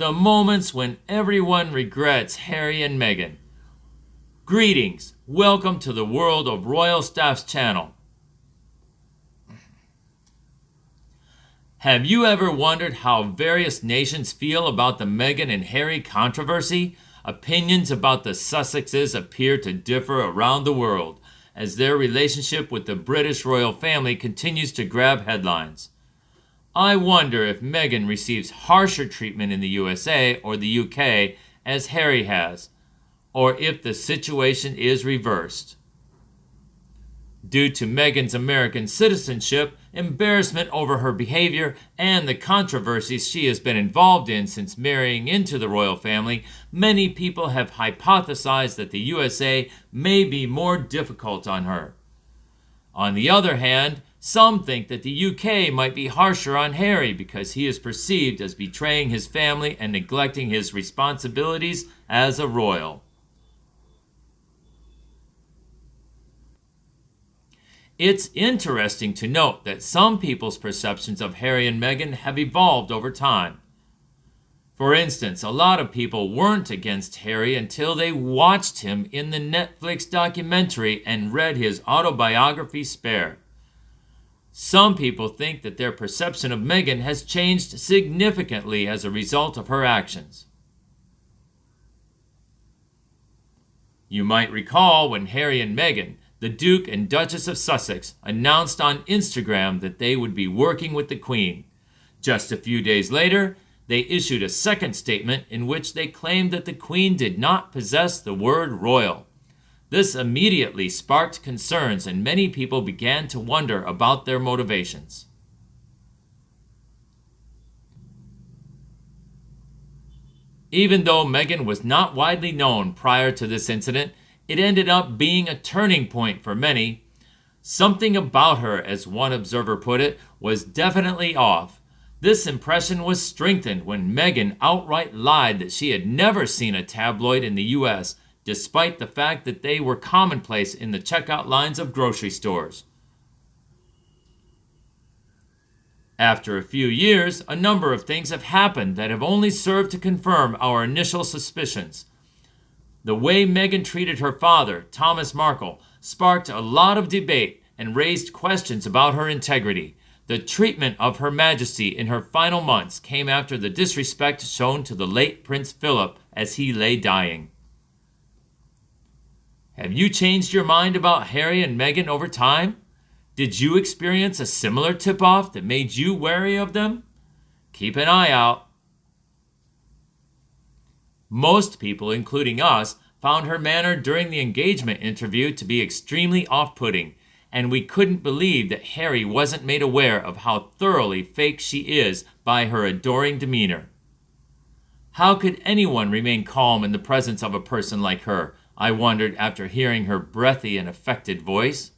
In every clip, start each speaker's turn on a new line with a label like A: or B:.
A: the moments when everyone regrets Harry and Meghan. Greetings, welcome to the World of Royal Staff's channel. Have you ever wondered how various nations feel about the Meghan and Harry controversy? Opinions about the Sussexes appear to differ around the world, as their relationship with the British royal family continues to grab headlines. I wonder if Meghan receives harsher treatment in the USA or the UK as Harry has, or if the situation is reversed. Due to Meghan's American citizenship, embarrassment over her behavior, and the controversies she has been involved in since marrying into the royal family, many people have hypothesized that the USA may be more difficult on her. On the other hand, some think that the UK might be harsher on Harry because he is perceived as betraying his family and neglecting his responsibilities as a royal. It's interesting to note that some people's perceptions of Harry and Meghan have evolved over time. For instance, a lot of people weren't against Harry until they watched him in the Netflix documentary and read his autobiography Spare. Some people think that their perception of Meghan has changed significantly as a result of her actions. You might recall when Harry and Meghan, the Duke and Duchess of Sussex, announced on Instagram that they would be working with the Queen. Just a few days later, they issued a second statement in which they claimed that the Queen did not possess the word royal. This immediately sparked concerns, and many people began to wonder about their motivations. Even though Meghan was not widely known prior to this incident, it ended up being a turning point for many. Something about her, as one observer put it, was definitely off. This impression was strengthened when Meghan outright lied that she had never seen a tabloid in the US, despite the fact that they were commonplace in the checkout lines of grocery stores. After a few years, a number of things have happened that have only served to confirm our initial suspicions. The way Meghan treated her father, Thomas Markle, sparked a lot of debate and raised questions about her integrity. The treatment of Her Majesty in her final months came after the disrespect shown to the late Prince Philip as he lay dying. Have you changed your mind about Harry and Meghan over time? Did you experience a similar tip-off that made you wary of them? Keep an eye out. Most people, including us, found her manner during the engagement interview to be extremely off-putting, and we couldn't believe that Harry wasn't made aware of how thoroughly fake she is by her adoring demeanor. How could anyone remain calm in the presence of a person like her? I wondered after hearing her breathy and affected voice.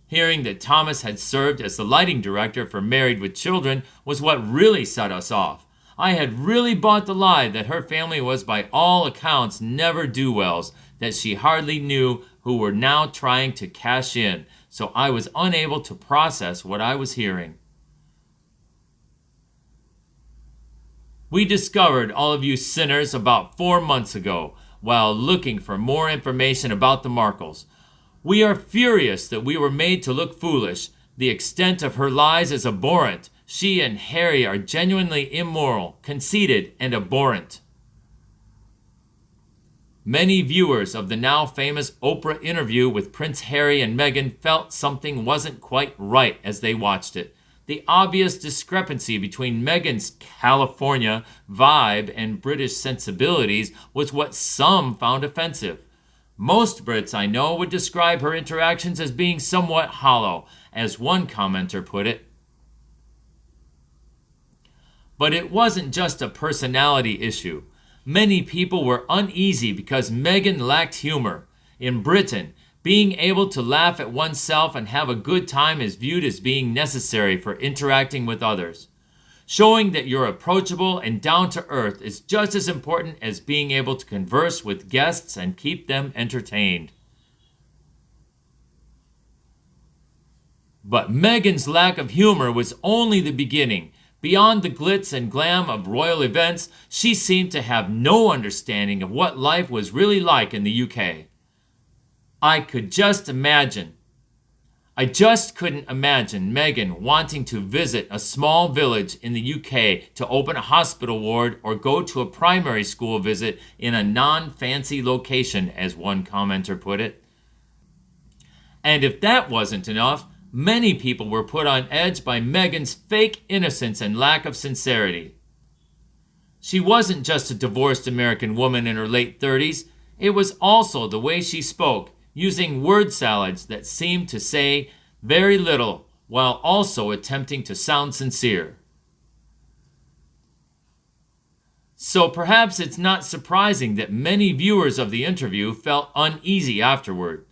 A: Hearing that Thomas had served as the lighting director for Married with Children was what really set us off. I had really bought the lie that her family was by all accounts never-do-wells, that she hardly knew who were now trying to cash in, so I was unable to process what I was hearing. We discovered all of you sinners about 4 months ago while looking for more information about the Markles. We are furious that we were made to look foolish. The extent of her lies is abhorrent. She and Harry are genuinely immoral, conceited, and abhorrent. Many viewers of the now famous Oprah interview with Prince Harry and Meghan felt something wasn't quite right as they watched it. The obvious discrepancy between Meghan's California vibe and British sensibilities was what some found offensive. Most Brits I know would describe her interactions as being somewhat hollow, as one commenter put it. But it wasn't just a personality issue. Many people were uneasy because Meghan lacked humor. In Britain, being able to laugh at oneself and have a good time is viewed as being necessary for interacting with others. Showing that you're approachable and down to earth is just as important as being able to converse with guests and keep them entertained. But Meghan's lack of humor was only the beginning. Beyond the glitz and glam of royal events, she seemed to have no understanding of what life was really like in the UK. I just couldn't imagine Meghan wanting to visit a small village in the UK to open a hospital ward or go to a primary school visit in a non-fancy location, as one commenter put it. And if that wasn't enough, many people were put on edge by Meghan's fake innocence and lack of sincerity. She wasn't just a divorced American woman in her late 30s, it was also the way she spoke, using word salads that seemed to say very little while also attempting to sound sincere. So perhaps it's not surprising that many viewers of the interview felt uneasy afterward.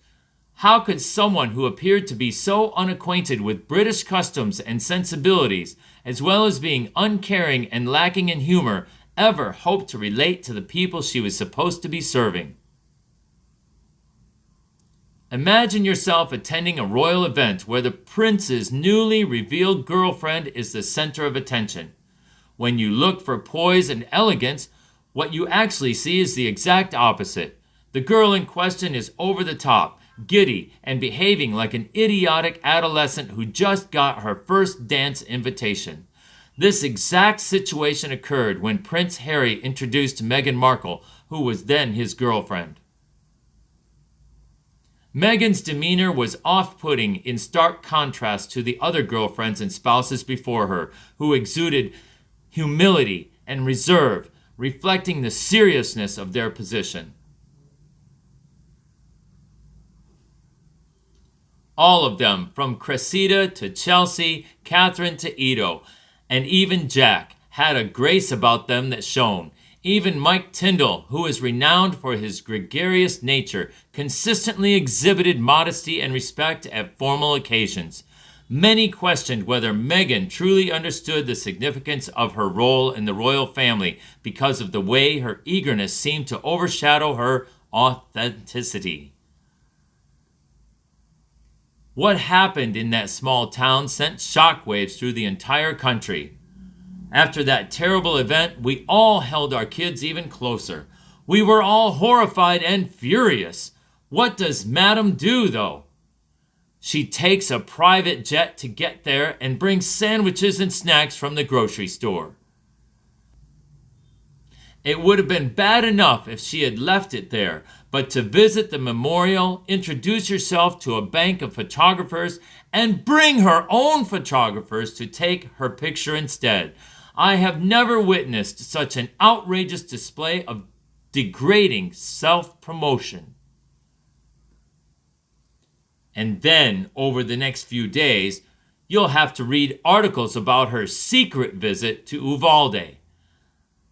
A: How could someone who appeared to be so unacquainted with British customs and sensibilities, as well as being uncaring and lacking in humor, ever hope to relate to the people she was supposed to be serving? Imagine yourself attending a royal event where the prince's newly revealed girlfriend is the center of attention. When you look for poise and elegance, what you actually see is the exact opposite. The girl in question is over the top, giddy, and behaving like an idiotic adolescent who just got her first dance invitation. This exact situation occurred when Prince Harry introduced Meghan Markle, who was then his girlfriend. Meghan's demeanor was off-putting in stark contrast to the other girlfriends and spouses before her, who exuded humility and reserve, reflecting the seriousness of their position. All of them, from Cressida to Chelsea, Catherine to Ito, and even Jack, had a grace about them that shone. Even Mike Tyndall, who is renowned for his gregarious nature, consistently exhibited modesty and respect at formal occasions. Many questioned whether Meghan truly understood the significance of her role in the royal family because of the way her eagerness seemed to overshadow her authenticity. What happened in that small town sent shockwaves through the entire country. After that terrible event, we all held our kids even closer. We were all horrified and furious. What does Madam do, though? She takes a private jet to get there and brings sandwiches and snacks from the grocery store. It would have been bad enough if she had left it there, but to visit the memorial, introduce herself to a bank of photographers, and bring her own photographers to take her picture instead. I have never witnessed such an outrageous display of degrading self-promotion. And then, over the next few days, you'll have to read articles about her secret visit to Uvalde.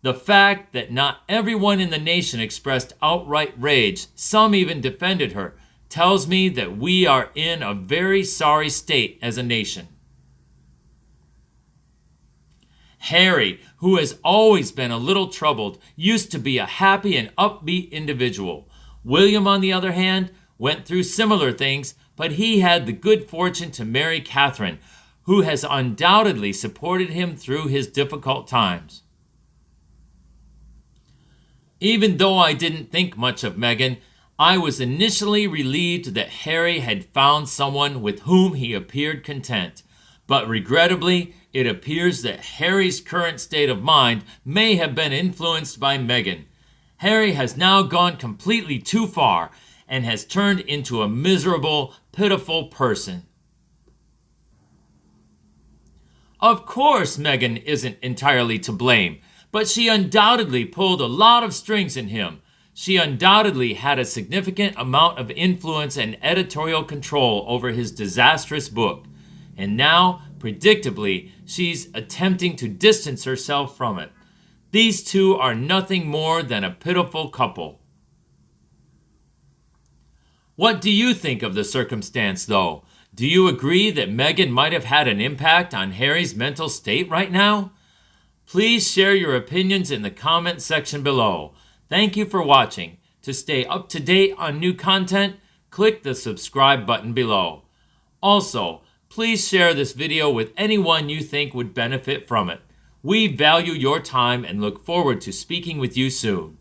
A: The fact that not everyone in the nation expressed outright rage, some even defended her, tells me that we are in a very sorry state as a nation. Harry, who has always been a little troubled, used to be a happy and upbeat individual. William, on the other hand, went through similar things, but he had the good fortune to marry Catherine, who has undoubtedly supported him through his difficult times. Even though I didn't think much of Meghan, I was initially relieved that Harry had found someone with whom he appeared content. But regrettably, it appears that Harry's current state of mind may have been influenced by Meghan. Harry has now gone completely too far and has turned into a miserable, pitiful person. Of course, Meghan isn't entirely to blame, but she undoubtedly pulled a lot of strings in him. She undoubtedly had a significant amount of influence and editorial control over his disastrous book. And now, predictably, she's attempting to distance herself from it. These two are nothing more than a pitiful couple. What do you think of the circumstance, though? Do you agree that Meghan might have had an impact on Harry's mental state right now? Please share your opinions in the comment section below. Thank you for watching. To stay up to date on new content, click the subscribe button below. Also, please share this video with anyone you think would benefit from it. We value your time and look forward to speaking with you soon.